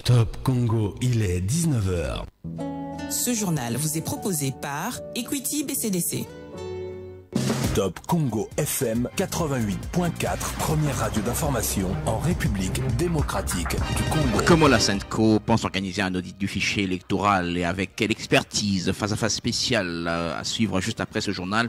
Top Congo, il est 19h. Ce journal vous est proposé par Equity BCDC. Top Congo FM 88.4, première radio d'information en République démocratique du Congo. Comment la Senco pense organiser un audit du fichier électoral et avec quelle expertise, face à face spéciale à suivre juste après ce journal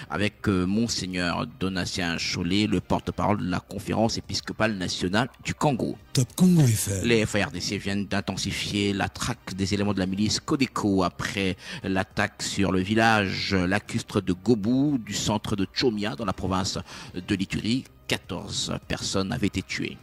avec Monseigneur Donatien Cholet, le porte-parole de la conférence épiscopale nationale du Congo. Top Congo FM. Les FARDC viennent d'intensifier la traque des éléments de la milice Codeco après l'attaque sur le village lacustre de Gobou du centre de Tchomia dans la province de l'Ituri. 14 personnes avaient été tuées.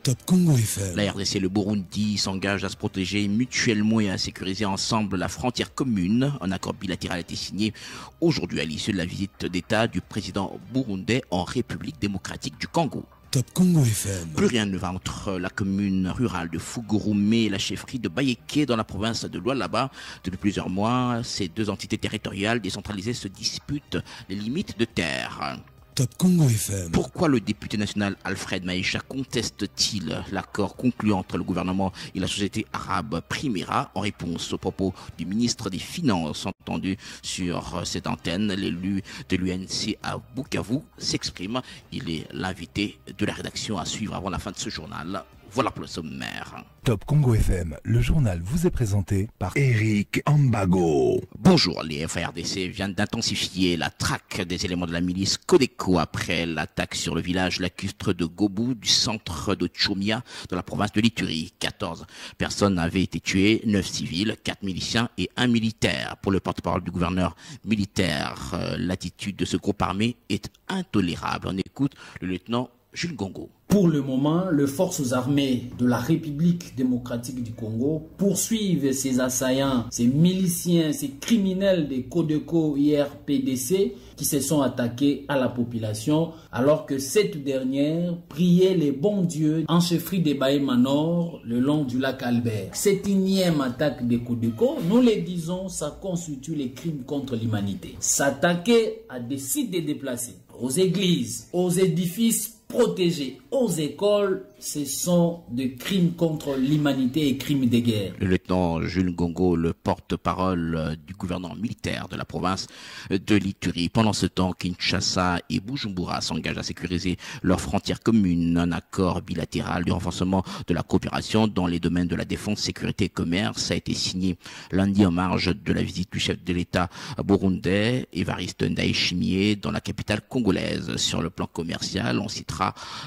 Top Congo FM. La RDC et le Burundi s'engagent à se protéger mutuellement et à sécuriser ensemble la frontière commune. Un accord bilatéral a été signé aujourd'hui à l'issue de la visite d'État du président burundais en République démocratique du Congo. Top Congo FM. Plus rien ne va entre la commune rurale de Fugurume et la chefferie de Bayeke dans la province de Lualaba. Depuis plusieurs mois, ces deux entités territoriales décentralisées se disputent les limites de terre. Top Congo FM. Pourquoi le député national Alfred Maïcha conteste-t-il l'accord conclu entre le gouvernement et la société arabe Primera? En réponse aux propos du ministre des Finances entendu sur cette antenne, l'élu de l'UNC à Bukavu s'exprime. Il est l'invité de la rédaction à suivre avant la fin de ce journal. Voilà pour le sommaire. Top Congo FM, le journal vous est présenté par Eric Ambago. Bonjour, les FARDC viennent d'intensifier la traque des éléments de la milice Codeco après l'attaque sur le village lacustre de Gobou du centre de Tchomia dans la province de l'Ituri. 14 personnes avaient été tuées, 9 civils, 4 miliciens et 1 militaire. Pour le porte-parole du gouverneur militaire, l'attitude de ce groupe armé est intolérable. On écoute le lieutenant Jules Gongo. Pour le moment, les forces armées de la République démocratique du Congo poursuivent ces assaillants, ces miliciens, ces criminels des Codeco IRPDC qui se sont attaqués à la population alors que cette dernière priait les bons dieux en chefferie des Bahema Nord le long du lac Albert. Cette énième attaque des Codeco, nous les disons, ça constitue les crimes contre l'humanité. S'attaquer à des sites déplacés, aux églises, aux édifices protégés, aux écoles, ce sont des crimes contre l'humanité et crimes de guerre. Le lieutenant Jules Gongo, le porte-parole du gouvernement militaire de la province de l'Ituri. Pendant ce temps, Kinshasa et Bujumbura s'engagent à sécuriser leurs frontières communes. Un accord bilatéral du renforcement de la coopération dans les domaines de la défense, sécurité et commerce a été signé lundi en marge de la visite du chef de l'État burundais, Évariste Ndayishimiye, dans la capitale congolaise. Sur le plan commercial, on citera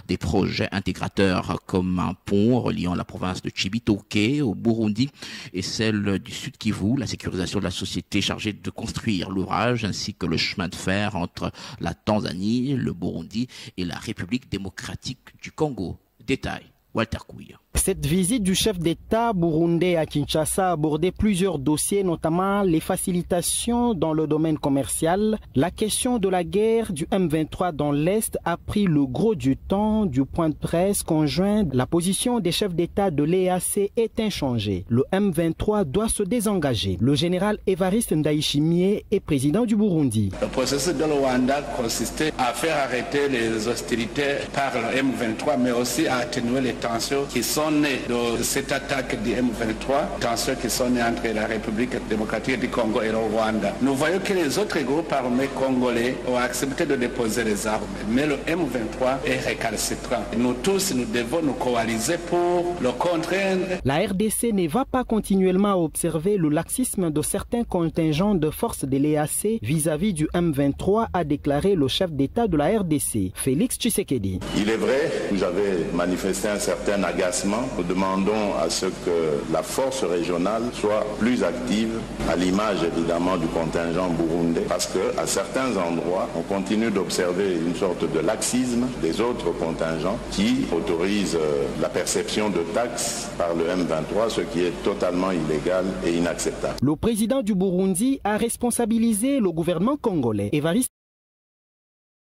des projets intégrateurs comme un pont reliant la province de Chibitoke au Burundi et celle du Sud Kivu, la sécurisation de la société chargée de construire l'ouvrage ainsi que le chemin de fer entre la Tanzanie, le Burundi et la République démocratique du Congo. Détail, Walter Kouya. Cette visite du chef d'État burundais à Kinshasa a abordé plusieurs dossiers, notamment les facilitations dans le domaine commercial. La question de la guerre du M23 dans l'Est a pris le gros du temps du point de presse conjoint. La position des chefs d'État de l'EAC est inchangée. Le M23 doit se désengager. Le général Évariste Ndayishimiye est président du Burundi. Le processus de Luanda consistait à faire arrêter les hostilités par le M23, mais aussi à atténuer les tensions qui sont nées de cette attaque du M23, tensions qui sont nées entre la République démocratique du Congo et le Rwanda. Nous voyons que les autres groupes armés congolais ont accepté de déposer les armes, mais le M23 est récalcitrant. Nous tous, nous devons nous coaliser pour le contraindre. La RDC ne va pas continuellement observer le laxisme de certains contingents de forces de l'EAC vis-à-vis du M23, a déclaré le chef d'État de la RDC, Félix Tshisekedi. Il est vrai, vous avez manifesté un certain agacement. Nous demandons à ce que la force régionale soit plus active, à l'image évidemment du contingent burundais, parce qu'à certains endroits, on continue d'observer une sorte de laxisme des autres contingents qui autorisent la perception de taxes par le M23, ce qui est totalement illégal et inacceptable. Le président du Burundi a responsabilisé le gouvernement congolais. Évariste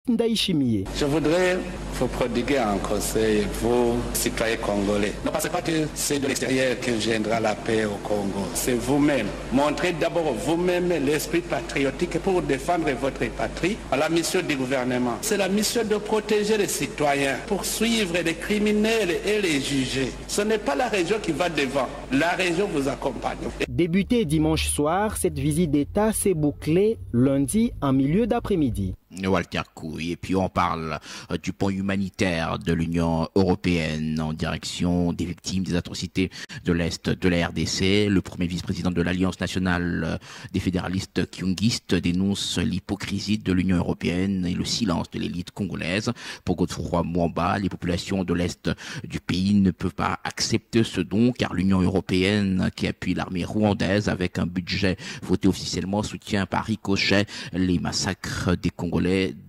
Ndaïchimie. Je voudrais vous prodiguer un conseil, vous, citoyens congolais. Ne pensez pas que c'est de l'extérieur que viendra la paix au Congo. C'est vous-même. Montrez d'abord vous-même l'esprit patriotique pour défendre votre patrie. La mission du gouvernement, c'est la mission de protéger les citoyens, poursuivre les criminels et les juger. Ce n'est pas la région qui va devant. La région vous accompagne. Débutée dimanche soir, cette visite d'État s'est bouclée lundi en milieu d'après-midi. Walter Couille. Et puis on parle du pont humanitaire de l'Union européenne en direction des victimes des atrocités de l'Est de la RDC. Le premier vice-président de l'Alliance nationale des fédéralistes kyungistes dénonce l'hypocrisie de l'Union européenne et le silence de l'élite congolaise. Pour Godefroy Mwamba, les populations de l'Est du pays ne peuvent pas accepter ce don car l'Union européenne qui appuie l'armée rwandaise avec un budget voté officiellement soutient par ricochet les massacres des Congolais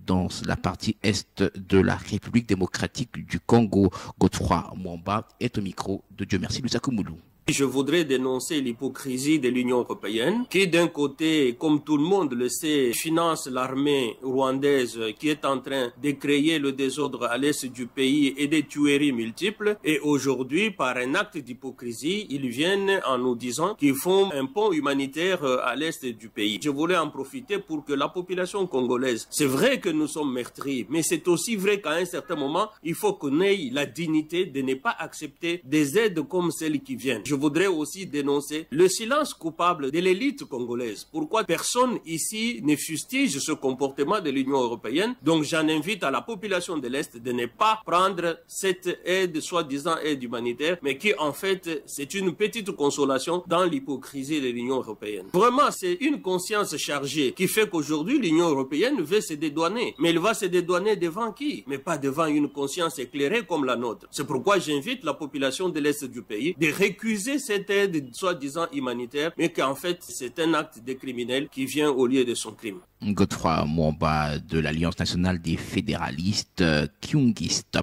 dans la partie est de la République démocratique du Congo. Godefroy Mwamba est au micro de Dieu merci Lusaku Moulou. Je voudrais dénoncer l'hypocrisie de l'Union européenne qui, d'un côté, comme tout le monde le sait, finance l'armée rwandaise qui est en train de créer le désordre à l'est du pays et des tueries multiples. Et aujourd'hui, par un acte d'hypocrisie, ils viennent en nous disant qu'ils font un pont humanitaire à l'est du pays. Je voulais en profiter pour que la population congolaise, c'est vrai que nous sommes meurtris, mais c'est aussi vrai qu'à un certain moment, il faut qu'on ait la dignité de ne pas accepter des aides comme celles qui viennent. Je voudrais aussi dénoncer le silence coupable de l'élite congolaise. Pourquoi personne ici ne fustige ce comportement de l'Union européenne? Donc j'en invite à la population de l'Est de ne pas prendre cette aide, soi-disant aide humanitaire, mais qui en fait c'est une petite consolation dans l'hypocrisie de l'Union européenne. Vraiment, c'est une conscience chargée qui fait qu'aujourd'hui l'Union européenne veut se dédouaner. Mais elle va se dédouaner devant qui? Mais pas devant une conscience éclairée comme la nôtre. C'est pourquoi j'invite la population de l'Est du pays de récuser cette aide soi-disant humanitaire, mais qu'en fait c'est un acte de criminel qui vient au lieu de son crime. Godefroy Mwamba de l'Alliance nationale des fédéralistes kyungistes.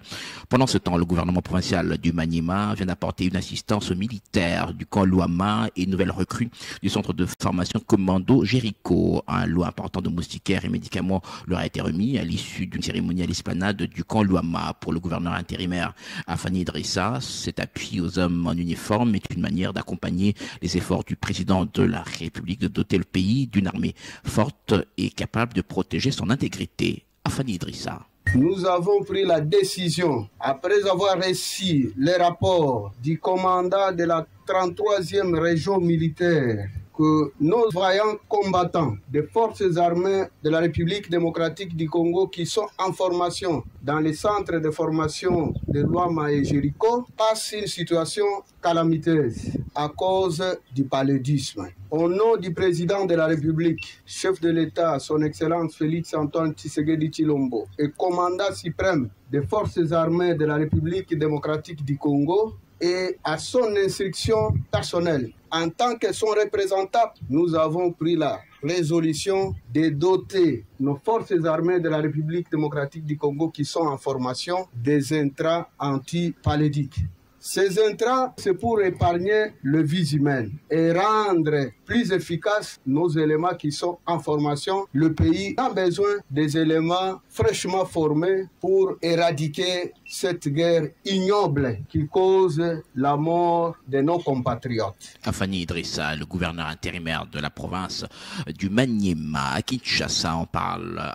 Pendant ce temps, le gouvernement provincial du Maniema vient d'apporter une assistance aux militaires du camp Luama et une nouvelle recrue du centre de formation commando Jéricho. Un lot important de moustiquaires et médicaments leur a été remis à l'issue d'une cérémonie à l'esplanade du camp Luama. Pour le gouverneur intérimaire Afani Idrissa, cet appui aux hommes en uniforme est une manière d'accompagner les efforts du président de la République de doter le pays d'une armée forte et capable de protéger son intégrité. Afani Idrissa. Nous avons pris la décision, après avoir reçu les rapports du commandant de la 33e région militaire, que nos vaillants combattants des forces armées de la République démocratique du Congo qui sont en formation dans les centres de formation de Luama et Jéricho passent une situation calamiteuse à cause du paludisme. Au nom du président de la République, chef de l'État, son Excellence Félix Antoine Tshisekedi Tshilombo, et commandant suprême des forces armées de la République démocratique du Congo, et à son instruction personnelle, en tant que son représentant, nous avons pris la résolution de doter nos forces armées de la République démocratique du Congo qui sont en formation des intrants antipaludiques. Ces intrants, c'est pour épargner le vie humaine et rendre plus efficaces nos éléments qui sont en formation. Le pays a besoin des éléments fraîchement formés pour éradiquer cette guerre ignoble qui cause la mort de nos compatriotes. Afani Idrissa, le gouverneur intérimaire de la province du Maniema à Kinshasa, on parle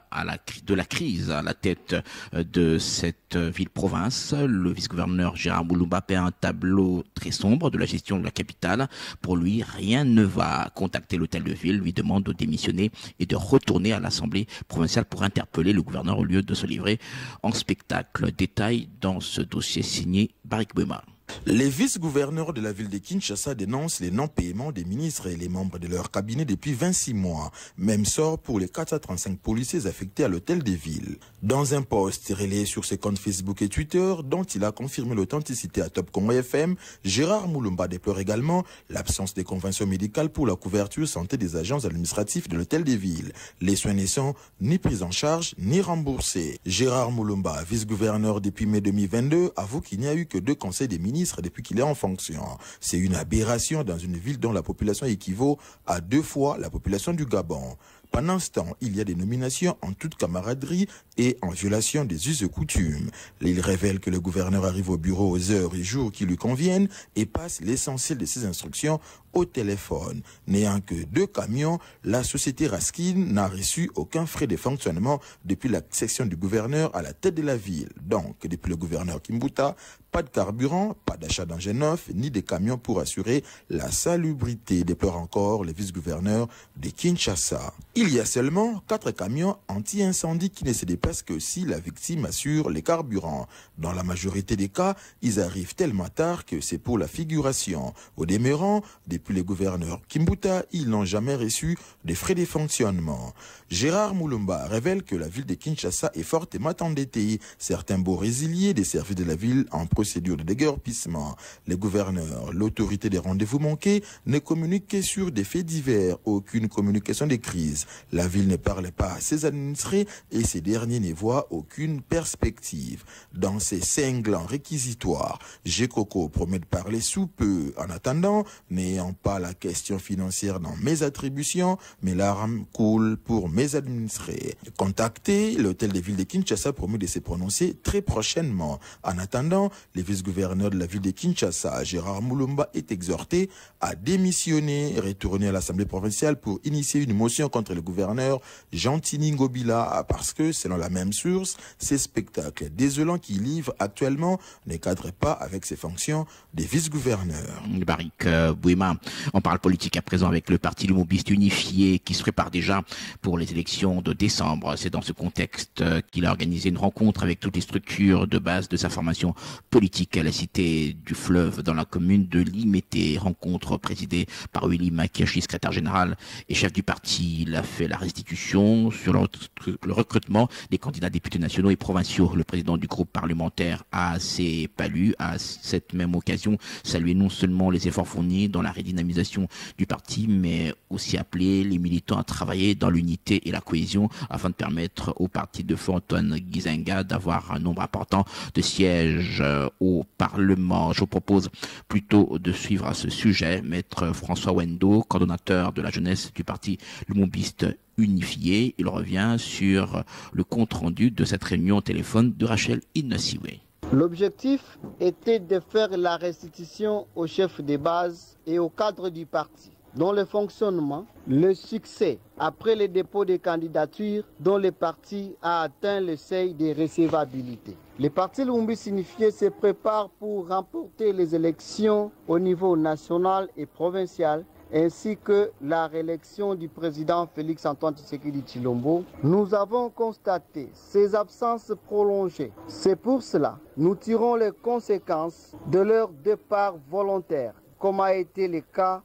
de la crise à la tête de cette ville-province. Le vice-gouverneur Gérard Moulumba peint un tableau très sombre de la gestion de la capitale. Pour lui, rien ne va. Contacter l'hôtel de ville, lui demande de démissionner et de retourner à l'Assemblée provinciale pour interpeller le gouverneur au lieu de se livrer en spectacle. Détail dans ce dossier signé Barik Bema. Les vice-gouverneurs de la ville de Kinshasa dénoncent les non-paiements des ministres et les membres de leur cabinet depuis 26 mois. Même sort pour les 435 policiers affectés à l'hôtel des villes. Dans un post relayé sur ses comptes Facebook et Twitter, dont il a confirmé l'authenticité à Top Congo FM, Gérard Moulumba déplore également l'absence des conventions médicales pour la couverture santé des agents administratifs de l'hôtel des villes. Les soins ne sont ni pris en charge ni remboursés. Gérard Moulumba, vice-gouverneur depuis mai 2022, avoue qu'il n'y a eu que 2 conseils des ministres depuis qu'il est en fonction. C'est une aberration dans une ville dont la population équivaut à 2 fois la population du Gabon. Pendant ce temps, il y a des nominations en toute camaraderie et en violation des us et coutumes. Il révèle que le gouverneur arrive au bureau aux heures et jours qui lui conviennent et passe l'essentiel de ses instructions au téléphone. N'ayant que 2 camions, la société Raskin n'a reçu aucun frais de fonctionnement depuis l'accession du gouverneur à la tête de la ville. Donc, depuis le gouverneur Kimbuta, pas de carburant, pas d'achat d'engins neufs, ni de camions pour assurer la salubrité, déplore encore le vice-gouverneur de Kinshasa. Il y a seulement 4 camions anti-incendie qui ne se déplacent que si la victime assure les carburants. Dans la majorité des cas, ils arrivent tellement tard que c'est pour la figuration. Au demeurant, depuis le gouverneur Kimbuta, ils n'ont jamais reçu de frais de fonctionnement. Gérard Moulumba révèle que la ville de Kinshasa est fortement endettée. Certains beaux résiliés des services de la ville en procédure de déguerpissement. Les gouverneurs, l'autorité des rendez-vous manqués ne communiquent que sur des faits divers, aucune communication des crises. La ville ne parle pas à ses administrés et ces derniers ne voient aucune perspective. Dans ces cinglants réquisitoires, Gekoko promet de parler sous peu. En attendant, n'ayant pas la question financière dans mes attributions, mes larmes coulent pour mes administrés. Contacté, l'hôtel de ville de Kinshasa promet de se prononcer très prochainement. En attendant, le vice-gouverneur de la ville de Kinshasa, Gérard Moulumba, est exhorté à démissionner, retourner à l'Assemblée provinciale pour initier une motion contre le gouverneur Jean-Tini Ngobila parce que, selon la même source, ces spectacles désolants qu'il livre actuellement ne cadrent pas avec ses fonctions de vice-gouverneur. Barik Bouima, on parle politique à présent avec le parti Lumumbiste unifié qui se prépare déjà pour les élections de décembre. C'est dans ce contexte qu'il a organisé une rencontre avec toutes les structures de base de sa formation politique à la cité du Fleuve dans la commune de Limete. Rencontre présidée par Willy Makiachi, secrétaire général et chef du parti. Il a fait la restitution sur le recrutement des candidats députés nationaux et provinciaux. Le président du groupe parlementaire A.C. Palu a à cette même occasion salué non seulement les efforts fournis dans la redynamisation du parti, mais aussi appelé les militants à travailler dans l'unité et la cohésion afin de permettre au parti de feu Antoine Gizenga d'avoir un nombre important de sièges au Parlement. Je vous propose plutôt de suivre à ce sujet Maître François Wendo, coordonnateur de la jeunesse du parti Lumumbiste unifié. Il revient sur le compte-rendu de cette réunion au téléphone de Rachel Innosiwe. L'objectif était de faire la restitution aux chefs de base et au cadre du parti, dont le fonctionnement, le succès après le dépôt des candidatures dont le parti a atteint le seuil de recevabilité. Le parti Lumumbiste unifié se prépare pour remporter les élections au niveau national et provincial, ainsi que la réélection du président Félix Antoine Tshisekedi Tshilombo. Nous avons constaté ces absences prolongées. C'est pour cela que nous tirons les conséquences de leur départ volontaire, comme a été le cas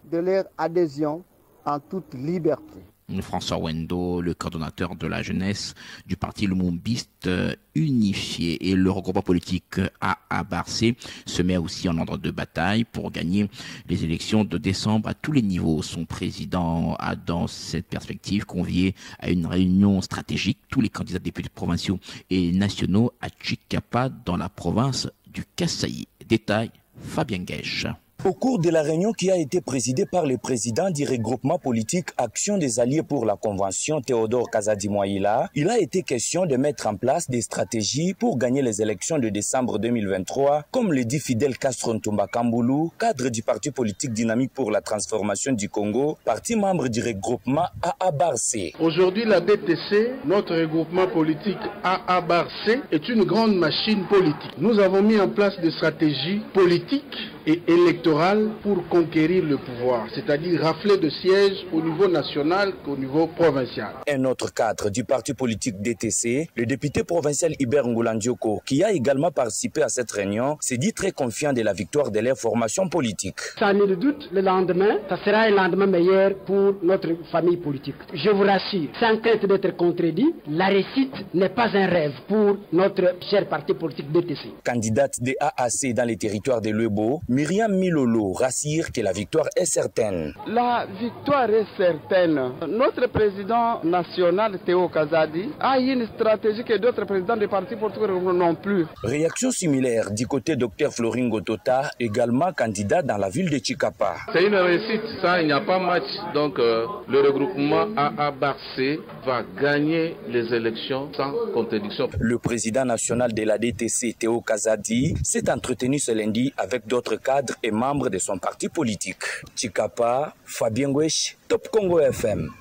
de leur adhésion en toute liberté. François Wendo, le coordonnateur de la jeunesse du parti Lumumbiste unifié, et le regroupement politique AA-Barcé se met aussi en ordre de bataille pour gagner les élections de décembre à tous les niveaux. Son président a dans cette perspective convié à une réunion stratégique tous les candidats députés provinciaux et nationaux à Chikapa dans la province du Kasaï. Détail, Fabien Guèche. Au cours de la réunion qui a été présidée par le président du regroupement politique Action des Alliés pour la Convention, Théodore Kazadi-Moïla, il a été question de mettre en place des stratégies pour gagner les élections de décembre 2023, comme le dit Fidel Castro Ntumba Kamboulou, cadre du parti politique Dynamique pour la transformation du Congo, parti membre du regroupement AA-Barcé. Aujourd'hui, la DTC, notre regroupement politique AA-Barcé, est une grande machine politique. Nous avons mis en place des stratégies politiques et électorales pour conquérir le pouvoir, c'est-à-dire rafler de sièges au niveau national qu'au niveau provincial. Un autre cadre du parti politique DTC, le député provincial Iber Ngoulandioko, qui a également participé à cette réunion, s'est dit très confiant de la victoire de leur formation politique. Sans nul doute, le lendemain, ça sera un lendemain meilleur pour notre famille politique. Je vous rassure, sans crainte d'être contredit, la réussite n'est pas un rêve pour notre cher parti politique DTC. Candidate des AAC dans les territoires de Lwebo, Myriam Milolo rassure que la victoire est certaine. La victoire est certaine. Notre président national, Théo Kazadi, a une stratégie que d'autres présidents des partis politiques n'ont plus. Réaction similaire du côté Dr Floringo Tota, également candidat dans la ville de Chikapa. C'est une réussite, ça, il n'y a pas match. Donc le regroupement AA-BARC va gagner les élections sans contradiction. Le président national de la DTC, Théo Kazadi, s'est entretenu ce lundi avec d'autres cadres et membres de son parti politique. Chikapa, Fabien Gouesh, Top Congo FM.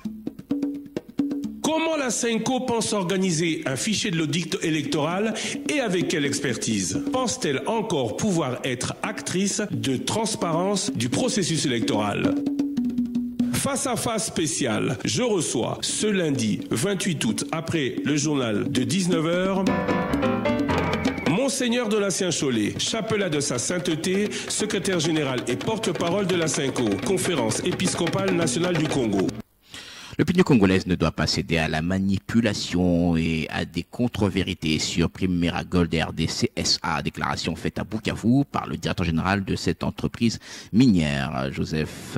Comment la Senco pense organiser un fichier de l'audit électoral et avec quelle expertise? Pense-t-elle encore pouvoir être actrice de transparence du processus électoral? Face à face spécial, je reçois ce lundi 28 août après le journal de 19h, Monseigneur de la Saint-Cholet, chapelat de sa sainteté, secrétaire général et porte-parole de la Senco, conférence épiscopale nationale du Congo. L'opinion congolaise ne doit pas céder à la manipulation et à des contre-vérités sur Primera Gold RDC SA, déclaration faite à Bukavu par le directeur général de cette entreprise minière, Joseph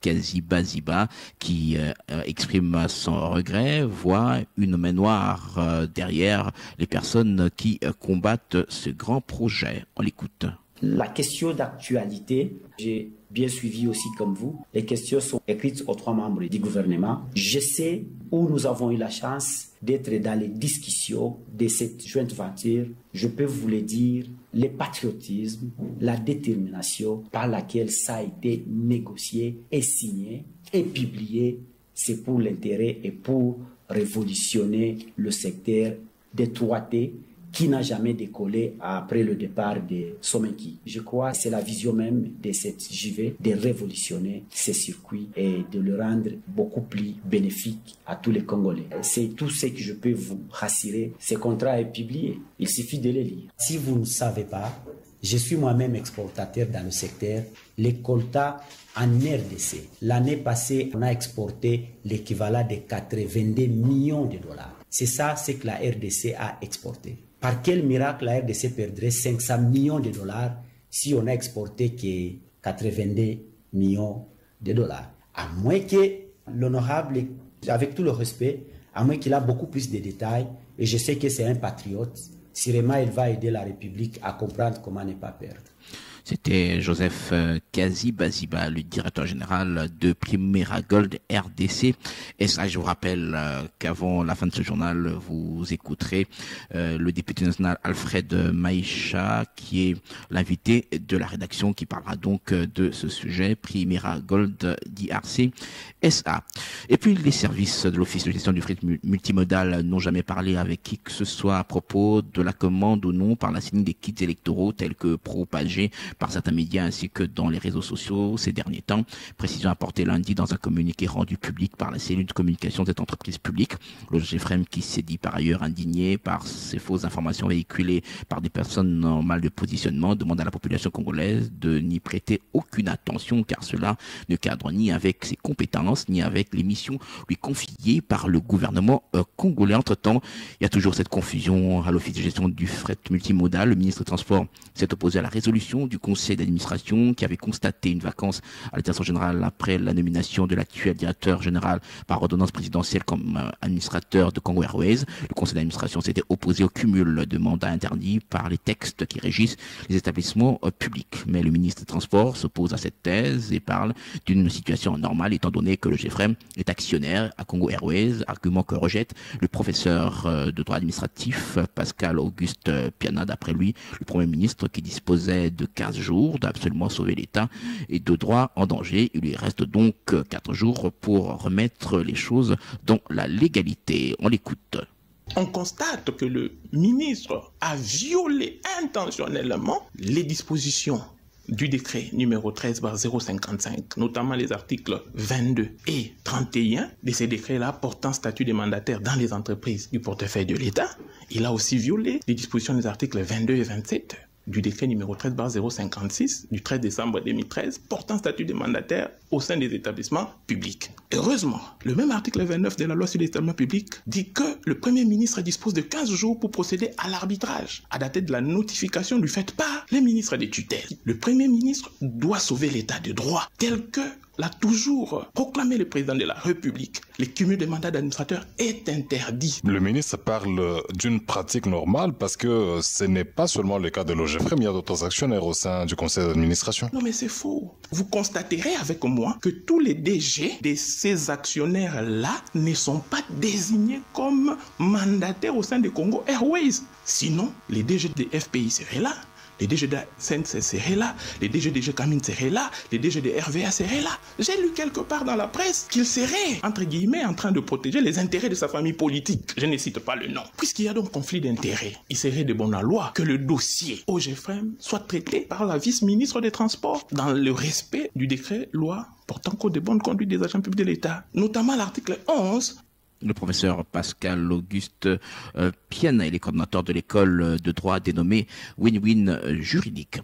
Kazibaziba, qui exprime son regret, voit une main noire derrière les personnes qui combattent ce grand projet. On l'écoute. La question d'actualité, j'ai bien suivi aussi comme vous. Les questions sont écrites aux 3 membres du gouvernement. Je sais où nous avons eu la chance d'être dans les discussions de cette jointe venture. Je peux vous le dire, le patriotisme, la détermination par laquelle ça a été négocié et signé et publié, c'est pour l'intérêt et pour révolutionner le secteur des 3T qui n'a jamais décollé après le départ de Somenki. Je crois que c'est la vision même de cette JV de révolutionner ces circuits et de le rendre beaucoup plus bénéfique à tous les Congolais. C'est tout ce que je peux vous rassurer. Ce contrat est publié. Il suffit de le lire. Si vous ne savez pas, je suis moi-même exportateur dans le secteur. Les coltas en RDC. L'année passée, on a exporté l'équivalent de 82 millions de dollars. C'est ça ce que la RDC a exporté. Par quel miracle la RDC perdrait 500 millions de dollars si on a exporté que 82 millions de dollars? À moins que l'honorable, avec tout le respect, à moins qu'il a beaucoup plus de détails, et je sais que c'est un patriote, sûrement il va aider la République à comprendre comment ne pas perdre. C'était Joseph Kazibaziba, le directeur général de Primera Gold RDC. Et ça, je vous rappelle qu'avant la fin de ce journal, vous écouterez le député national Alfred Maïcha, qui est l'invité de la rédaction, qui parlera donc de ce sujet, Primera Gold DRC SA. Et puis, les services de l'Office de gestion du fret multimodal n'ont jamais parlé avec qui que ce soit à propos de la commande ou non par la signing des kits électoraux tels que propagés par certains médias ainsi que dans les réseaux sociaux ces derniers temps. Précision apportée lundi dans un communiqué rendu public par la cellule de communication de cette entreprise publique. Le GFREM, qui s'est dit par ailleurs indigné par ces fausses informations véhiculées par des personnes en mal de positionnement, demande à la population congolaise de n'y prêter aucune attention car cela ne cadre ni avec ses compétences ni avec les missions lui confiées par le gouvernement congolais. Entre-temps, il y a toujours cette confusion à l'Office de gestion du fret multimodal. Le ministre des Transports s'est opposé à la résolution du conseil d'administration qui avait constaté une vacance à la direction générale après la nomination de l'actuel directeur général par ordonnance présidentielle comme administrateur de Congo Airways. Le conseil d'administration s'était opposé au cumul de mandats interdits par les textes qui régissent les établissements publics. Mais le ministre des Transports s'oppose à cette thèse et parle d'une situation normale étant donné que le GFREM est actionnaire à Congo Airways, argument que rejette le professeur de droit administratif Pascal Auguste Piana. D'après lui, le Premier ministre qui disposait de 15 jours d'absolument sauver l'État et de droit en danger. Il lui reste donc 4 jours pour remettre les choses dans la légalité. On l'écoute. On constate que le ministre a violé intentionnellement les dispositions du décret numéro 13/055, notamment les articles 22 et 31 de ces décrets-là portant statut des mandataires dans les entreprises du portefeuille de l'État. Il a aussi violé les dispositions des articles 22 et 27 du décret numéro 13/056 du 13 décembre 2013 portant statut des mandataires au sein des établissements publics. Heureusement, le même article 29 de la loi sur l'établissement public dit que le Premier ministre dispose de 15 jours pour procéder à l'arbitrage, à dater de la notification du fait par les ministres des tutelles. Le Premier ministre doit sauver l'état de droit tel que l'a toujours proclamé le président de la République. Le cumul des mandats d'administrateur est interdit. Le ministre parle d'une pratique normale parce que ce n'est pas seulement le cas de l'OGFREM, il y a d'autres actionnaires au sein du conseil d'administration. Non mais c'est faux. Vous constaterez avec moi que tous les DG de ces actionnaires-là ne sont pas désignés comme mandataires au sein de Congo Airways. Sinon, les DG de FPI seraient là. Les DG de SNC seraient là, les DG de Camine seraient là, les DG de RVA seraient là. J'ai lu quelque part dans la presse qu'il serait, entre guillemets, en train de protéger les intérêts de sa famille politique. Je ne cite pas le nom. Puisqu'il y a donc conflit d'intérêts, il serait de bonne loi que le dossier OGFREM soit traité par la vice-ministre des Transports dans le respect du décret loi portant code de bonne conduite des agents publics de l'État, notamment l'article 11. Le professeur Pascal Auguste Piana est le coordinateur de l'école de droit dénommée Win-Win Juridique.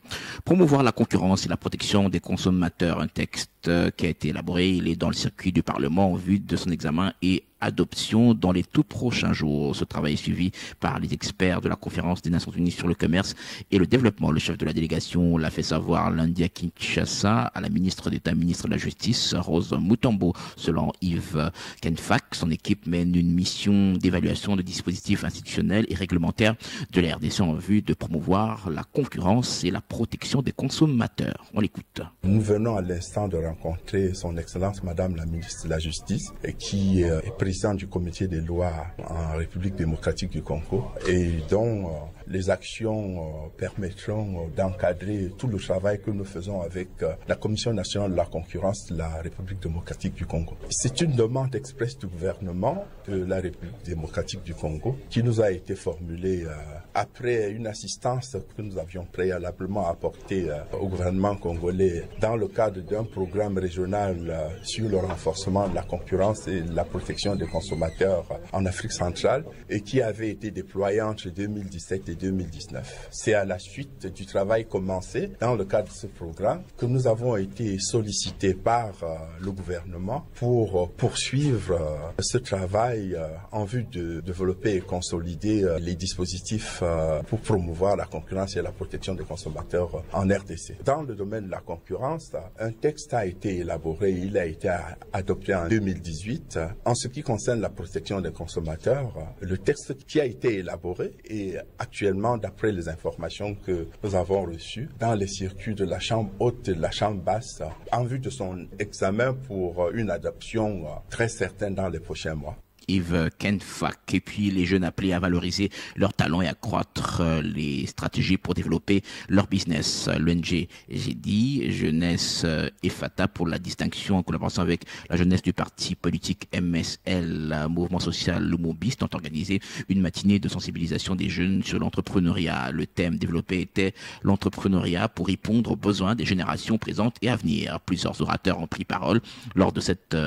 Promouvoir la concurrence et la protection des consommateurs, un texte qui a été élaboré, il est dans le circuit du Parlement en vue de son examen et adoption dans les tout prochains jours. Ce travail est suivi par les experts de la conférence des Nations Unies sur le commerce et le développement. Le chef de la délégation l'a fait savoir lundi à Kinshasa à la ministre d'État, ministre de la Justice, Rose Mutombo. Selon Yves Kenfak, son équipe mène une mission d'évaluation de dispositifs institutionnels et réglementaires de la RDC en vue de promouvoir la concurrence et la protection des consommateurs. On l'écoute. Nous venons à l'instant de rencontrer son Excellence Madame la ministre de la Justice qui est présidente du comité des lois en République démocratique du Congo et dont les actions permettront d'encadrer tout le travail que nous faisons avec la Commission nationale de la concurrence de la République démocratique du Congo. C'est une demande expresse du gouvernement de la République démocratique du Congo qui nous a été formulée après une assistance que nous avions préalablement apportée au gouvernement congolais dans le cadre d'un programme régional sur le renforcement de la concurrence et de la protection des consommateurs en Afrique centrale et qui avait été déployé entre 2017 et 2019. C'est à la suite du travail commencé dans le cadre de ce programme que nous avons été sollicités par le gouvernement pour poursuivre ce travail en vue de développer et consolider les dispositifs pour promouvoir la concurrence et la protection des consommateurs en RDC. Dans le domaine de la concurrence, un texte a été élaboré, il a été adopté en 2018. En ce qui concerne la protection des consommateurs, le texte qui a été élaboré est actuellement, d'après les informations que nous avons reçues, dans les circuits de la Chambre haute et de la Chambre basse, en vue de son examen pour une adoption très certaine dans les prochains mois. Yves Kenfak, et puis les jeunes appelés à valoriser leurs talents et accroître les stratégies pour développer leur business. L'ONG GEDI, Jeunesse et FATA pour la distinction en collaboration avec la jeunesse du parti politique MSL, Mouvement Social Lumobiste, ont organisé une matinée de sensibilisation des jeunes sur l'entrepreneuriat. Le thème développé était l'entrepreneuriat pour répondre aux besoins des générations présentes et à venir. Plusieurs orateurs ont pris parole lors de cette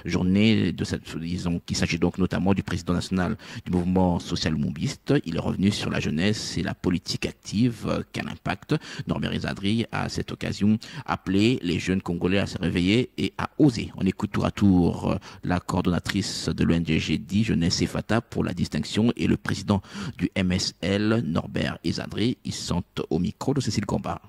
journée, qu'il s'agit donc notamment du président national du mouvement social moubiste. Il est revenu sur la jeunesse et la politique active, quel impact. Norbert Ezadri a à cette occasion appelé les jeunes Congolais à se réveiller et à oser. On écoute tour à tour la coordonnatrice de l'ONG GEDI, Jeunesse et FATA pour la distinction, et le président du MSL, Norbert Ezadri. Ils sont au micro de Cécile Combat.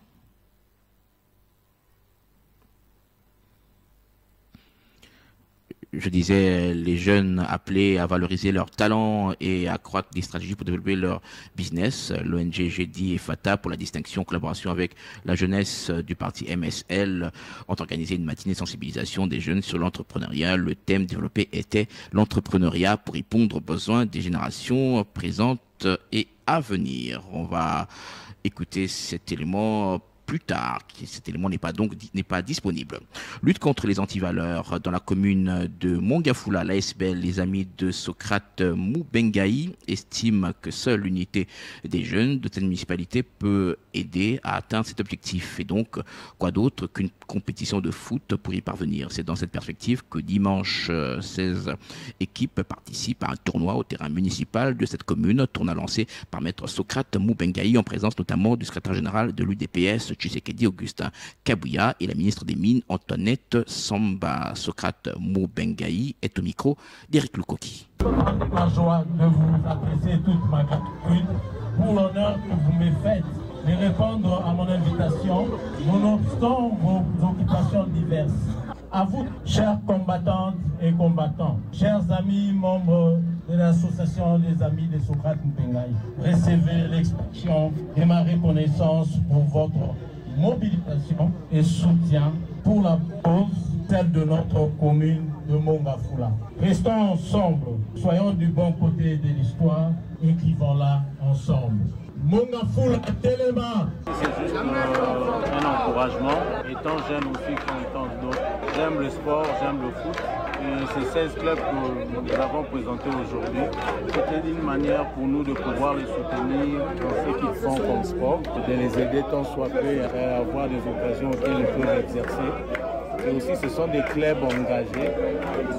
Je disais, les jeunes appelés à valoriser leurs talents et à accroître des stratégies pour développer leur business. L'ONG GEDI et FATA, pour la distinction en collaboration avec la jeunesse du parti MSL, ont organisé une matinée de sensibilisation des jeunes sur l'entrepreneuriat. Le thème développé était l'entrepreneuriat pour répondre aux besoins des générations présentes et à venir. On va écouter cet élément plus tard. Cet élément n'est pas disponible. Lutte contre les antivaleurs dans la commune de Mongafula. L'ASBL, les amis de Socrate Mubengaï, estime que seule l'unité des jeunes de cette municipalité peut aider à atteindre cet objectif. Et donc, quoi d'autre qu'une compétition de foot pour y parvenir. C'est dans cette perspective que dimanche 16 équipes participent à un tournoi au terrain municipal de cette commune, tournoi lancé par maître Socrate Mubengaï en présence notamment du secrétaire général de l'UDPS, Tshisekedi, Augustin Kabouya, et la ministre des Mines, Antoinette Samba. Socrate Moubengaï est au micro d'Éric Lukoki. La joie de vous adresser toute ma gratitude pour l'honneur que vous me faites de répondre à mon invitation, nonobstant vos occupations diverses. À vous, chères combattantes et combattants, chers amis membres de l'association des amis de Socrate Moubengaï, recevez l'expression de ma reconnaissance pour votre mobilisation et soutien pour la cause, celle de notre commune de Mongafula. Restons ensemble, soyons du bon côté de l'histoire, écrivons-la ensemble. Mongafula Telema. C'est juste un encouragement. Étant jeune aussi comme tant d'autres, j'aime le sport, j'aime le foot. Et ces 16 clubs que nous avons présentés aujourd'hui, c'était une manière pour nous de pouvoir les soutenir dans ce qu'ils font comme sport, de les aider tant soit peu à avoir des occasions auxquelles ils peuvent exercer. Et aussi, ce sont des clubs engagés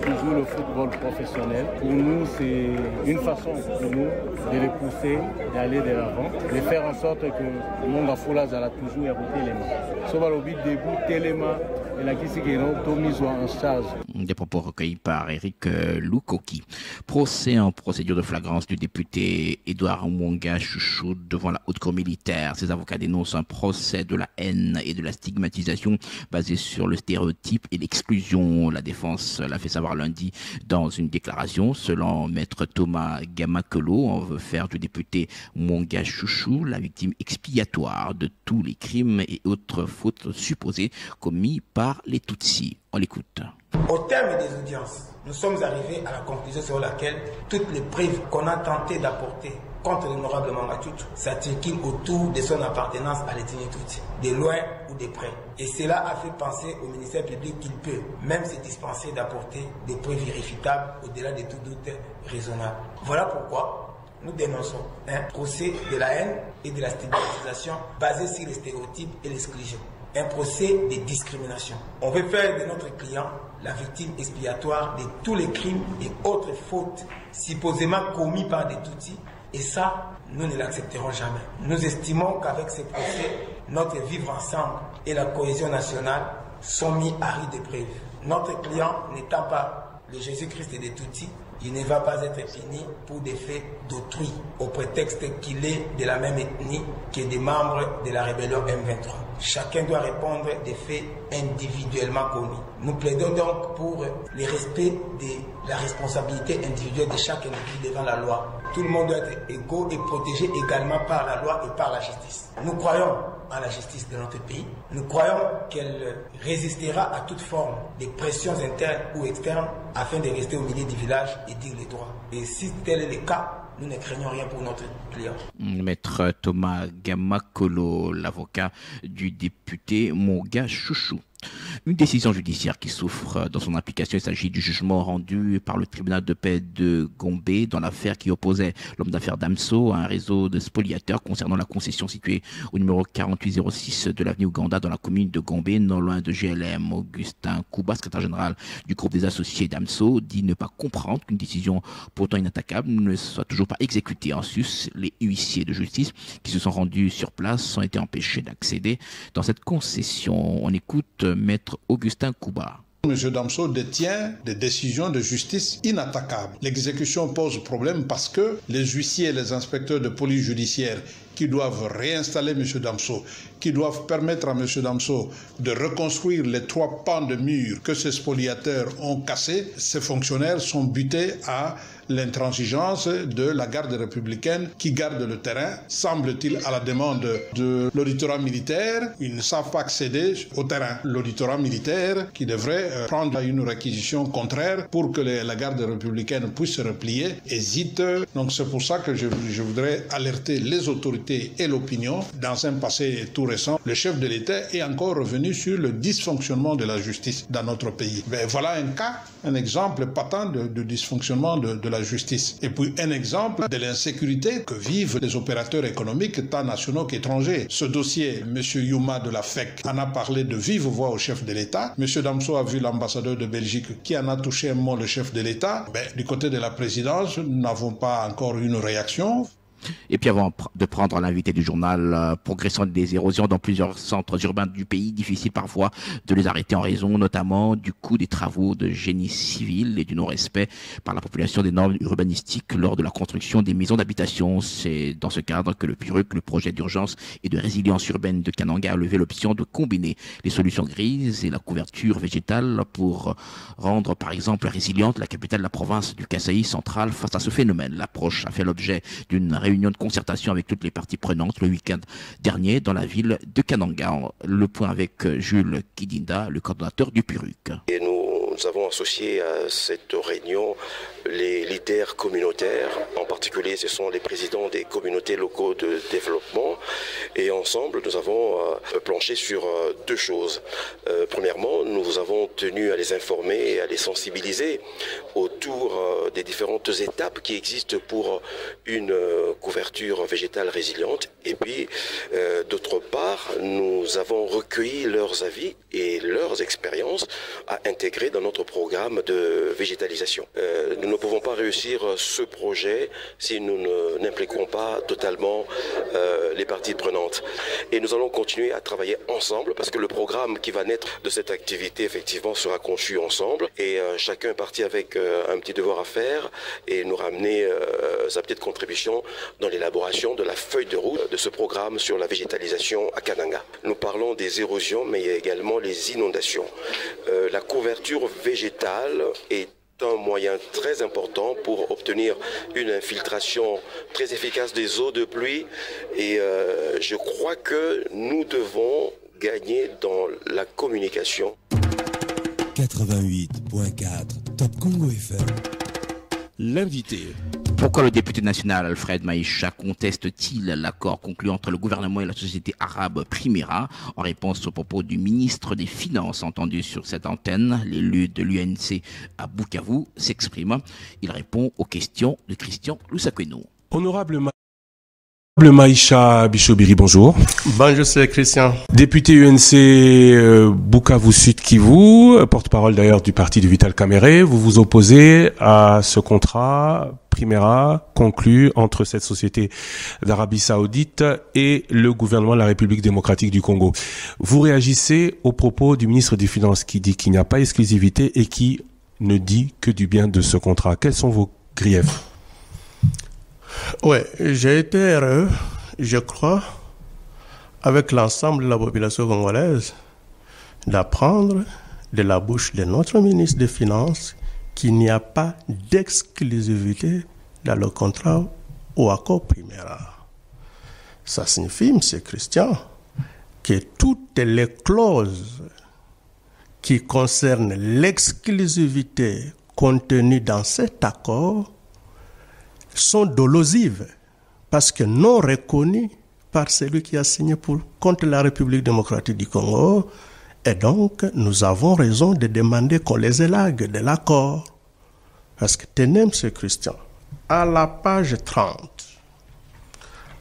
qui jouent le football professionnel. Pour nous, c'est une façon pour nous de les pousser, d'aller de l'avant, de faire en sorte que Mongafula a toujours hérité les mains. Sauf le but début, Téléma et la Kissigeno, soit en charge. Des propos recueillis par Éric Lukoki. Procès en procédure de flagrance du député Édouard Mwanga Chouchou devant la haute cour militaire. Ses avocats dénoncent un procès de la haine et de la stigmatisation basé sur le stéréotype et l'exclusion. La défense l'a fait savoir lundi dans une déclaration. Selon maître Thomas Gamakolo, on veut faire du député Mwanga Chouchou la victime expiatoire de tous les crimes et autres fautes supposées commis par les Tutsis. On l'écoute. Au terme des audiences, nous sommes arrivés à la conclusion selon laquelle toutes les preuves qu'on a tenté d'apporter contre l'honorable Mwanga Chouchou s'articulent autour de son appartenance à l'ethnie Tutsi, de loin ou de près. Et cela a fait penser au ministère public qu'il peut même se dispenser d'apporter des preuves irréfutables au-delà de tout doute raisonnable. Voilà pourquoi nous dénonçons un procès de la haine et de la stigmatisation basé sur les stéréotypes et l'exclusion. Un procès de discrimination. On veut faire de notre client la victime expiatoire de tous les crimes et autres fautes supposément commis par des Tutsis. Et ça, nous ne l'accepterons jamais. Nous estimons qu'avec ce procès, notre vivre ensemble et la cohésion nationale sont mis à rude épreuve. Notre client n'étant pas le Jésus-Christ des Tutsis, il ne va pas être puni pour des faits d'autrui, au prétexte qu'il est de la même ethnie que des membres de la rébellion M23. Chacun doit répondre des faits individuellement commis. Nous plaidons donc pour le respect de la responsabilité individuelle de chaque individu devant la loi. Tout le monde doit être égaux et protégé également par la loi et par la justice. Nous croyons en la justice de notre pays. Nous croyons qu'elle résistera à toute forme de pressions internes ou externes afin de rester au milieu du village et dire les droits. Et si tel est le cas, nous ne craignons rien pour notre client. Maître Thomas Gamakolo, l'avocat du député Mwanga Chouchou. Une décision judiciaire qui souffre dans son application. Il s'agit du jugement rendu par le tribunal de paix de Gombe dans l'affaire qui opposait l'homme d'affaires Damso à un réseau de spoliateurs concernant la concession située au numéro 4806 de l'avenue Ouganda dans la commune de Gombe, non loin de GLM. Augustin Kouba, secrétaire général du groupe des associés Damso, dit ne pas comprendre qu'une décision pourtant inattaquable ne soit toujours pas exécutée. En sus, les huissiers de justice qui se sont rendus sur place ont été empêchés d'accéder dans cette concession. On écoute maître Augustin Kouba. M. Damso détient des décisions de justice inattaquables. L'exécution pose problème parce que les huissiers et les inspecteurs de police judiciaire qui doivent réinstaller M. Damso, qui doivent permettre à M. Damso de reconstruire les 3 pans de mur que ces spoliateurs ont cassés, ces fonctionnaires sont butés à l'intransigeance de la garde républicaine qui garde le terrain, semble-t-il à la demande de l'auditorat militaire. Ils ne savent pas accéder au terrain. L'auditorat militaire qui devrait prendre une réquisition contraire pour que la garde républicaine puisse se replier, hésite. Donc c'est pour ça que je voudrais alerter les autorités et l'opinion. Dans un passé tout récent, le chef de l'État est encore revenu sur le dysfonctionnement de la justice dans notre pays. Mais voilà un cas, un exemple patent de dysfonctionnement de la justice. Et puis un exemple de l'insécurité que vivent les opérateurs économiques, tant nationaux qu'étrangers. Ce dossier, M. Youma de la FEC en a parlé de vive voix au chef de l'État. M. Damso a vu l'ambassadeur de Belgique qui en a touché un mot le chef de l'État. Du côté de la présidence, nous n'avons pas encore une réaction. Et puis avant de prendre l'invité du journal, progression des érosions dans plusieurs centres urbains du pays, difficile parfois de les arrêter en raison notamment du coût des travaux de génie civil et du non-respect par la population des normes urbanistiques lors de la construction des maisons d'habitation. C'est dans ce cadre que le PURUC, le projet d'urgence et de résilience urbaine de Kananga, a levé l'option de combiner les solutions grises et la couverture végétale pour rendre par exemple résiliente la capitale de la province du Kasaï central face à ce phénomène. L'approche a fait l'objet d'une réunion de concertation avec toutes les parties prenantes le week-end dernier dans la ville de Kananga. Le point avec Jules Kidinda, le coordonnateur du PURUC. Et nous avons associé à cette réunion les leaders communautaires, en particulier ce sont les présidents des communautés locaux de développement, et ensemble nous avons planché sur deux choses. Premièrement, nous avons tenu à les informer et à les sensibiliser autour des différentes étapes qui existent pour une couverture végétale résiliente, et puis d'autre part, nous avons recueilli leurs avis et leurs expériences à intégrer dans notre programme de végétalisation. Nous ne pouvons pas réussir ce projet si nous n'impliquons pas totalement les parties prenantes. Et nous allons continuer à travailler ensemble parce que le programme qui va naître de cette activité effectivement sera conçu ensemble et chacun est parti avec un petit devoir à faire et nous ramener sa petite contribution dans l'élaboration de la feuille de route de ce programme sur la végétalisation à Kananga. Nous parlons des érosions mais il y a également les inondations. La couverture végétale est un moyen très important pour obtenir une infiltration très efficace des eaux de pluie et je crois que nous devons gagner dans la communication. 88.4 Top Congo FM. L'invité. Pourquoi le député national Alfred Maïcha conteste-t-il l'accord conclu entre le gouvernement et la société arabe Primera? En réponse aux propos du ministre des Finances entendu sur cette antenne, l'élu de l'UNC à Bukavu s'exprime. Il répond aux questions de Christian Lusakweno. Honorable Maïcha Bichobiri, bonjour. Bonjour, c'est Christian. Député UNC Bukavu Sud Kivu, porte-parole d'ailleurs du parti de Vital Kamerhe, vous vous opposez à ce contrat Primera conclu entre cette société d'Arabie Saoudite et le gouvernement de la République démocratique du Congo. Vous réagissez aux propos du ministre des Finances qui dit qu'il n'y a pas exclusivité et qui ne dit que du bien de ce contrat. Quels sont vos griefs? Ouais, j'ai été heureux, je crois, avec l'ensemble de la population congolaise, d'apprendre de la bouche de notre ministre des Finances qu'il n'y a pas d'exclusivité dans le contrat ou accord Primera. Ça signifie, M. Christian, que toutes les clauses qui concernent l'exclusivité contenue dans cet accord sont dolosives parce que non reconnues par celui qui a signé contre la République démocratique du Congo. Et donc, nous avons raison de demander qu'on les élague de l'accord. Parce que tenez, M. Christian, à la page 30,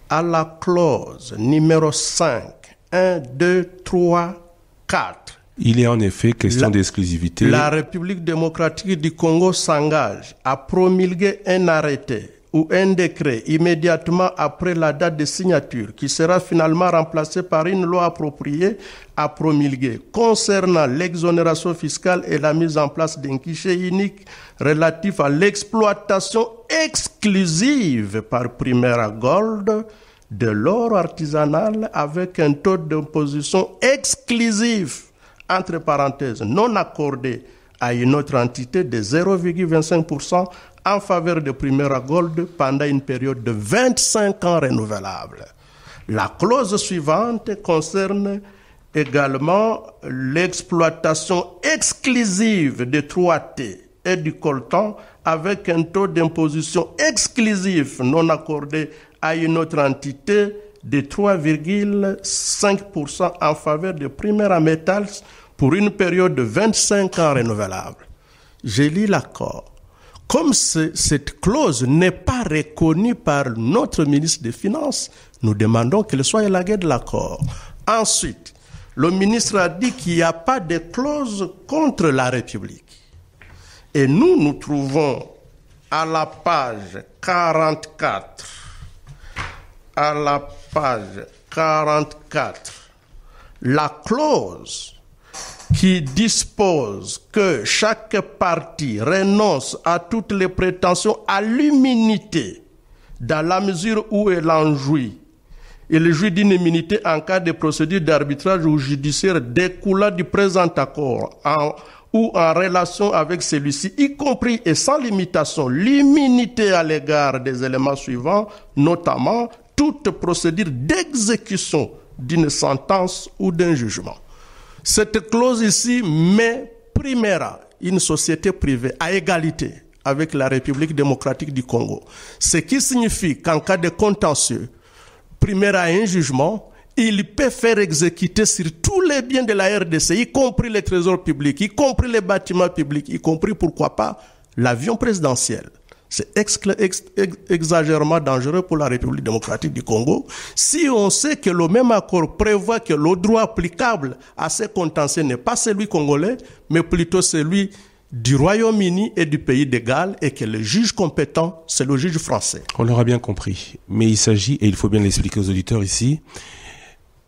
à la clause numéro 5, 1, 2, 3, 4, il est en effet question d'exclusivité. La République démocratique du Congo s'engage à promulguer un arrêté ou un décret immédiatement après la date de signature qui sera finalement remplacé par une loi appropriée à promulguer concernant l'exonération fiscale et la mise en place d'un guichet unique relatif à l'exploitation exclusive par Primera Gold de l'or artisanal avec un taux d'imposition exclusif, entre parenthèses, non accordé à une autre entité de 0,25% en faveur de Primera Gold pendant une période de 25 ans renouvelable. La clause suivante concerne également l'exploitation exclusive de 3T et du coltan avec un taux d'imposition exclusif non accordé à une autre entité de 3,5% en faveur de Primera Metals pour une période de 25 ans renouvelable. J'ai lu l'accord. Comme cette clause n'est pas reconnue par notre ministre des Finances, nous demandons qu'elle soit élaguée de l'accord. Ensuite, le ministre a dit qu'il n'y a pas de clause contre la République. Et nous trouvons à la page 44 à la page 44 la clause qui dispose que chaque parti renonce à toutes les prétentions à l'immunité dans la mesure où elle en jouit. Il jouit d'une immunité en cas de procédure d'arbitrage ou judiciaire découlant du présent accord ou en relation avec celui-ci, y compris et sans limitation, l'immunité à l'égard des éléments suivants, notamment toute procédure d'exécution d'une sentence ou d'un jugement. Cette clause ici met Primera, une société privée, à égalité avec la République démocratique du Congo. Ce qui signifie qu'en cas de contentieux, Primera a un jugement, il peut faire exécuter sur tous les biens de la RDC, y compris les trésors publics, y compris les bâtiments publics, y compris, pourquoi pas, l'avion présidentiel. C'est exagérément dangereux pour la République démocratique du Congo. Si on sait que le même accord prévoit que le droit applicable à ces contentieux n'est pas celui congolais, mais plutôt celui du Royaume-Uni et du pays de Galles, et que le juge compétent, c'est le juge français. On l'aura bien compris. Mais il s'agit, et il faut bien l'expliquer aux auditeurs ici,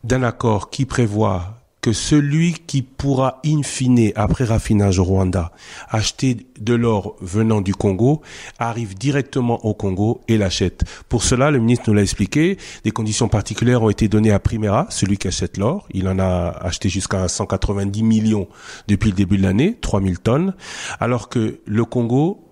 d'un accord qui prévoit que celui qui pourra in fine, après raffinage au Rwanda, acheter de l'or venant du Congo, arrive directement au Congo et l'achète. Pour cela, le ministre nous l'a expliqué, des conditions particulières ont été données à Primera, celui qui achète l'or. Il en a acheté jusqu'à 190 millions depuis le début de l'année, 3000 tonnes, alors que le Congo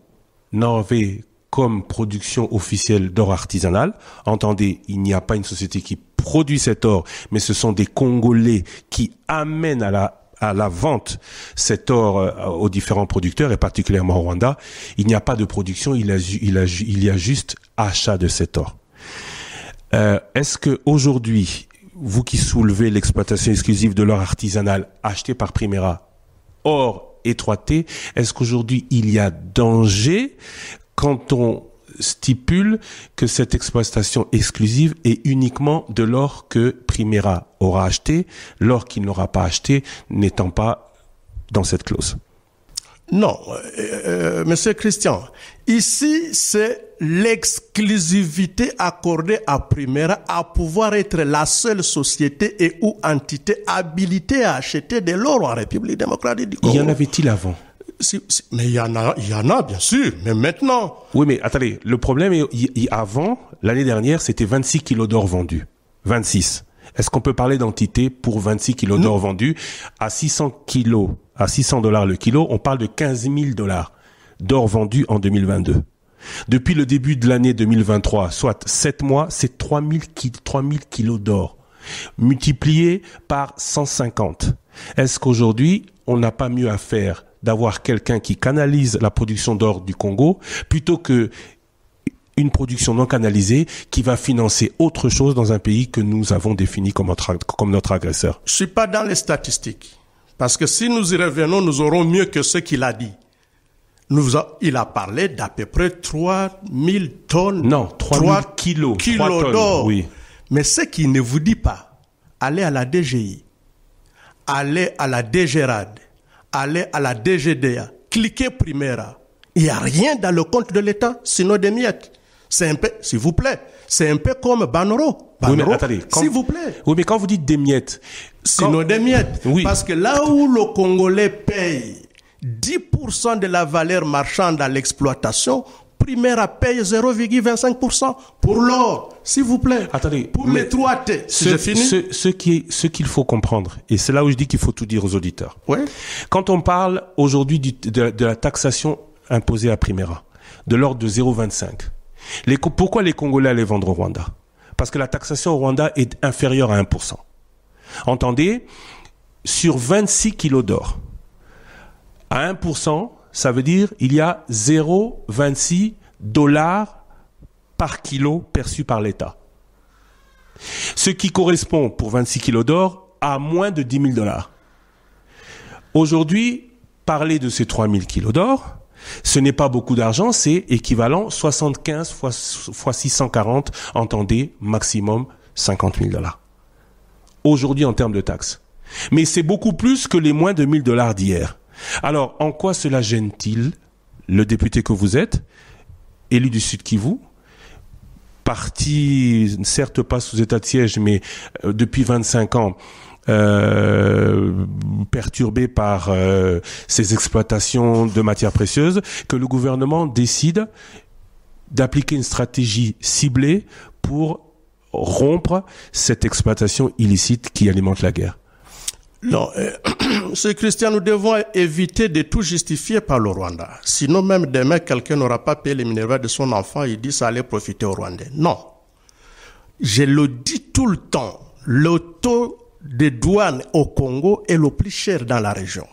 n'avait comme production officielle d'or artisanal. Entendez, il n'y a pas une société qui produit cet or, mais ce sont des Congolais qui amènent à la vente cet or aux différents producteurs, et particulièrement au Rwanda. Il n'y a pas de production, il y a juste achat de cet or. Est-ce que aujourd'hui, vous qui soulevez l'exploitation exclusive de l'or artisanal acheté par Primera, or étroité, est-ce qu'aujourd'hui il y a danger quand on stipule que cette exploitation exclusive est uniquement de l'or que Primera aura acheté, l'or qu'il n'aura pas acheté n'étant pas dans cette clause? Non, Monsieur Christian, ici c'est l'exclusivité accordée à Primera à pouvoir être la seule société et ou entité habilitée à acheter de l'or en République démocratique du Congo. Y en avait-il avant? Mais il y en a, bien sûr, mais maintenant... Oui, mais attendez, le problème est, avant, l'année dernière, c'était 26 kilos d'or vendus. 26. Est-ce qu'on peut parler d'entité pour 26 kilos d'or vendus à 600 kilos, à $600 le kilo? On parle de 15 000 $ d'or vendu en 2022. Depuis le début de l'année 2023, soit 7 mois, c'est 3000 kilos d'or, multiplié par 150. Est-ce qu'aujourd'hui, on n'a pas mieux à faire d'avoir quelqu'un qui canalise la production d'or du Congo plutôt que une production non canalisée qui va financer autre chose dans un pays que nous avons défini comme notre agresseur? Je suis pas dans les statistiques. Parce que si nous y revenons, nous aurons mieux que ce qu'il a dit. Il a parlé d'à peu près 3000 tonnes. Non, 3000 kilos d'or. Oui. Mais ce qu'il ne vous dit pas, allez à la DGI, allez à la DGRAD, allez à la DGDA, cliquez Primera. Il n'y a rien dans le compte de l'État, sinon des miettes. C'est un peu, s'il vous plaît, c'est un peu comme Banoro. Oui, mais attendez, s'il vous plaît. Oui, mais quand vous dites des miettes... Sinon des miettes. Oui. Parce que là où le Congolais paye 10% de la valeur marchande à l'exploitation, Primera paye 0,25% pour l'or, s'il vous plaît. Attendez, pour les 3T. Ce qu'il faut comprendre, et c'est là où je dis qu'il faut tout dire aux auditeurs. Ouais. Quand on parle aujourd'hui de la taxation imposée à Primera, de l'ordre de 0,25, pourquoi les Congolais allaient vendre au Rwanda? Parce que la taxation au Rwanda est inférieure à 1%. Entendez, sur 26 kilos d'or, à 1%, ça veut dire il y a 0,26 $ par kilo perçu par l'État. Ce qui correspond pour 26 kilos d'or à moins de 10 000 $. Aujourd'hui, parler de ces 3000 kilos d'or, ce n'est pas beaucoup d'argent, c'est équivalent 75 fois 640, entendez, maximum 50 000 $. Aujourd'hui en termes de taxes. Mais c'est beaucoup plus que les moins de 1000 $ d'hier. Alors, en quoi cela gêne-t-il le député que vous êtes, élu du Sud Kivu, parti, certes pas sous état de siège, mais depuis 25 ans, perturbé par ces exploitations de matières précieuses, que le gouvernement décide d'appliquer une stratégie ciblée pour rompre cette exploitation illicite qui alimente la guerre. Non, c'est Christian, nous devons éviter de tout justifier par le Rwanda. Sinon, même demain, quelqu'un n'aura pas payé les minéraux de son enfant, il dit ça allait profiter au Rwandais. Non. Je le dis tout le temps, le taux de douane au Congo est le plus cher dans la région.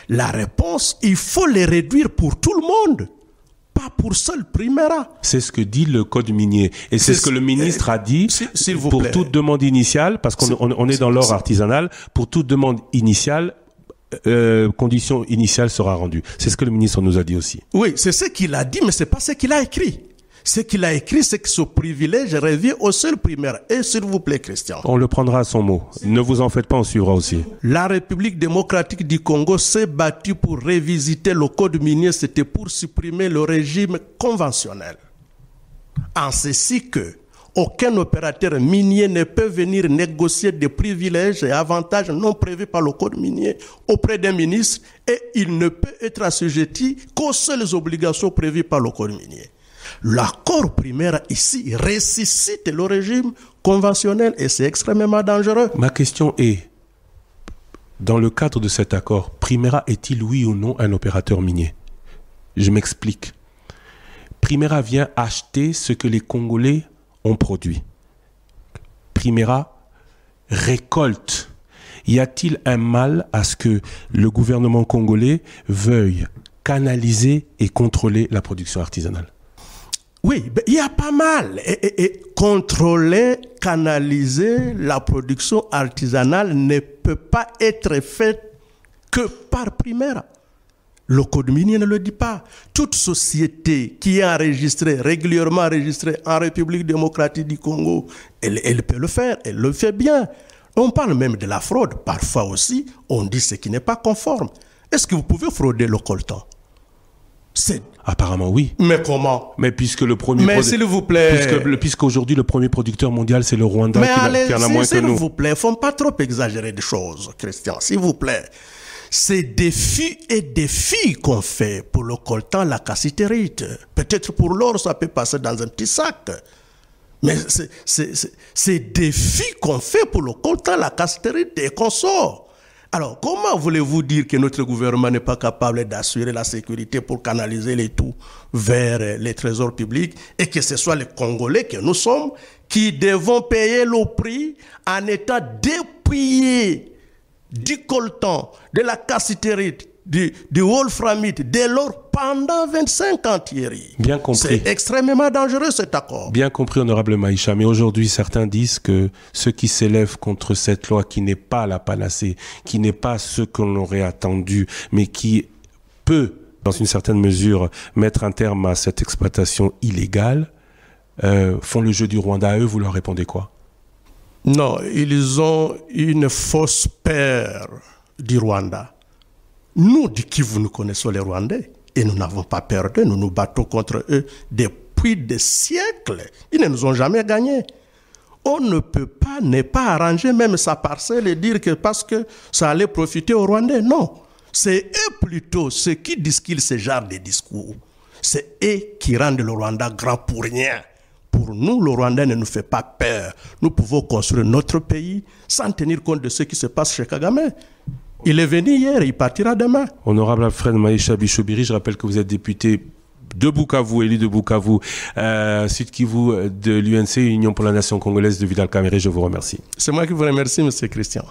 La réponse, il faut les réduire pour tout le monde, pas pour seul Primera. C'est ce que dit le code minier. Et c'est ce que le ministre a dit pour toute demande initiale, parce qu'on est dans l'or artisanal, pour toute demande initiale, condition initiale sera rendue. C'est ce que le ministre nous a dit aussi. Oui, c'est ce qu'il a dit, mais c'est pas ce qu'il a écrit. Ce qu'il a écrit, c'est que ce privilège revient au seul primaire. Et s'il vous plaît, Christian. On le prendra à son mot. Ne vous en faites pas, on suivra aussi. La République démocratique du Congo s'est battue pour révisiter le code minier. C'était pour supprimer le régime conventionnel. En ceci que aucun opérateur minier ne peut venir négocier des privilèges et avantages non prévus par le code minier auprès d'un ministre et il ne peut être assujetti qu'aux seules obligations prévues par le code minier. L'accord primaire ici ressuscite le régime conventionnel et c'est extrêmement dangereux. Ma question est, dans le cadre de cet accord, Primera est-il oui ou non un opérateur minier? Je m'explique. Primera vient acheter ce que les Congolais ont produit. Primera récolte. Y a-t-il un mal à ce que le gouvernement congolais veuille canaliser et contrôler la production artisanale? Oui, il y a pas mal. Et contrôler, canaliser la production artisanale ne peut pas être fait que par Primera. Le code minier ne le dit pas. Toute société qui est enregistrée, régulièrement enregistrée en République démocratique du Congo, elle peut le faire, elle le fait bien. On parle même de la fraude. Parfois aussi, on dit ce qui n'est pas conforme. Est-ce que vous pouvez frauder le coltan? Apparemment oui. Mais comment? Mais puisque le premier s'il vous plaît. Puisqu'aujourd'hui le premier producteur mondial c'est le Rwanda qui en a moins que nous. S'il vous plaît, il ne faut pas trop exagérer des choses, Christian, s'il vous plaît. C'est défis et défis qu'on fait pour le coltan, la cassitérite. Peut-être pour l'or, ça peut passer dans un petit sac. Mais c'est défis qu'on fait pour le coltan, la cassitérite et qu'on sort. Alors, comment voulez-vous dire que notre gouvernement n'est pas capable d'assurer la sécurité pour canaliser les tout vers les trésors publics et que ce soit les Congolais que nous sommes qui devons payer le prix en étant dépouillés du coltan, de la cassitérite, du wolframite, de l'or pendant 25 ans, Thierry. Bien compris. C'est extrêmement dangereux cet accord. Bien compris, honorable Maïcha. Mais aujourd'hui, certains disent que ceux qui s'élèvent contre cette loi qui n'est pas la panacée, qui n'est pas ce qu'on aurait attendu, mais qui peut, dans une certaine mesure, mettre un terme à cette exploitation illégale, font le jeu du Rwanda. À eux, vous leur répondez quoi? Non, ils ont une fausse peur du Rwanda. Nous, du Kivu, nous connaissons les Rwandais et nous n'avons pas peur d'eux. Nous nous battons contre eux depuis des siècles. Ils ne nous ont jamais gagnés. On ne peut pas ne pas arranger même sa parcelle et dire que parce que ça allait profiter aux Rwandais. Non, c'est eux plutôt ceux qui disent ce genre de discours. C'est eux qui rendent le Rwanda grand pour rien. Pour nous, le Rwanda ne nous fait pas peur. Nous pouvons construire notre pays sans tenir compte de ce qui se passe chez Kagame. Il est venu hier, il partira demain. Honorable Alfred Maïcha Bichobiri, je rappelle que vous êtes député de Bukavu, élu de Bukavu, Sud Kivu de l'UNC, Union pour la Nation Congolaise de Vidal Kamere. Je vous remercie. C'est moi qui vous remercie, M. Christian.